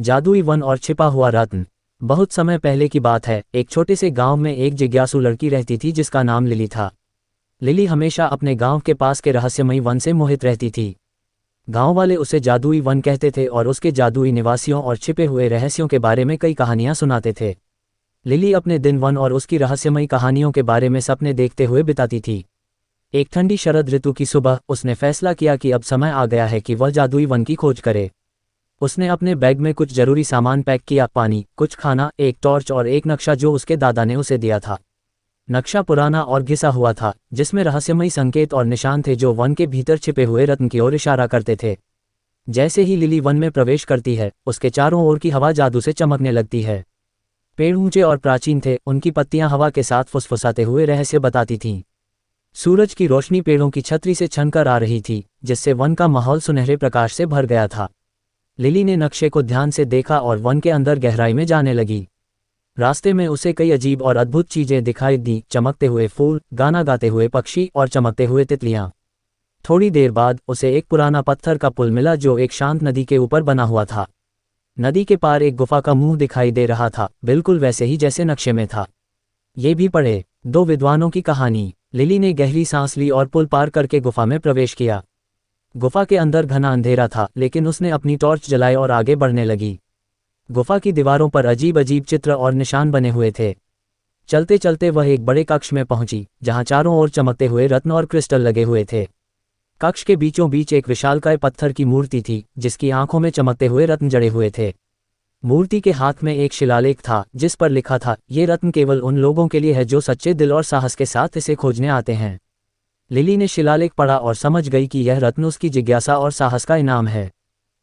जादुई वन और छिपा हुआ रत्न। बहुत समय पहले की बात है, एक छोटे से गांव में एक जिज्ञासु लड़की रहती थी जिसका नाम लिली था। लिली हमेशा अपने गांव के पास के रहस्यमयी वन से मोहित रहती थी। गांव वाले उसे जादुई वन कहते थे और उसके जादुई निवासियों और छिपे हुए रहस्यों के बारे में कई कहानियां सुनाते थे। लिली अपने दिन वन और उसकी रहस्यमयी कहानियों के बारे में सपने देखते हुए बिताती थी। एक ठंडी शरद ऋतु की सुबह उसने फैसला किया कि अब समय आ गया है कि वह जादुई वन की खोज करे। उसने अपने बैग में कुछ जरूरी सामान पैक किया, पानी, कुछ खाना, एक टॉर्च और एक नक्शा जो उसके दादा ने उसे दिया था। नक्शा पुराना और घिसा हुआ था, जिसमें रहस्यमयी संकेत और निशान थे जो वन के भीतर छिपे हुए रत्न की ओर इशारा करते थे। जैसे ही लिली वन में प्रवेश करती है, उसके चारों ओर की हवा जादू से चमकने लगती है। पेड़ ऊंचे और प्राचीन थे, उनकी पत्तियां हवा के साथ फुसफुसाते हुए रहस्य बताती थीं। सूरज की रोशनी पेड़ों की छतरी से छनकर आ रही थी, जिससे वन का माहौल सुनहरे प्रकाश से भर गया था। लिली ने नक्शे को ध्यान से देखा और वन के अंदर गहराई में जाने लगी। रास्ते में उसे कई अजीब और अद्भुत चीजें दिखाई दी, चमकते हुए फूल, गाना गाते हुए पक्षी और चमकते हुए तितलियां। थोड़ी देर बाद उसे एक पुराना पत्थर का पुल मिला जो एक शांत नदी के ऊपर बना हुआ था। नदी के पार एक गुफा का मुंह दिखाई दे रहा था, बिल्कुल वैसे ही जैसे नक्शे में था। ये भी पढ़े, दो विद्वानों की कहानी। लिली ने गहरी सांस ली और पुल पार करके गुफा में प्रवेश किया। गुफा के अंदर घना अंधेरा था, लेकिन उसने अपनी टॉर्च जलाई और आगे बढ़ने लगी। गुफा की दीवारों पर अजीब अजीब चित्र और निशान बने हुए थे। चलते चलते वह एक बड़े कक्ष में पहुंची, जहां चारों ओर चमकते हुए रत्न और क्रिस्टल लगे हुए थे। कक्ष के बीचों बीच एक विशालकाय पत्थर की मूर्ति थी, जिसकी आंखों में चमकते हुए रत्न जड़े हुए थे। मूर्ति के हाथ में एक शिलालेख था, जिस पर लिखा था, ये रत्न केवल उन लोगों के लिए है जो सच्चे दिल और साहस के साथ इसे खोजने आते हैं। लिली ने शिलालेख पढ़ा और समझ गई कि यह रत्न उसकी जिज्ञासा और साहस का इनाम है।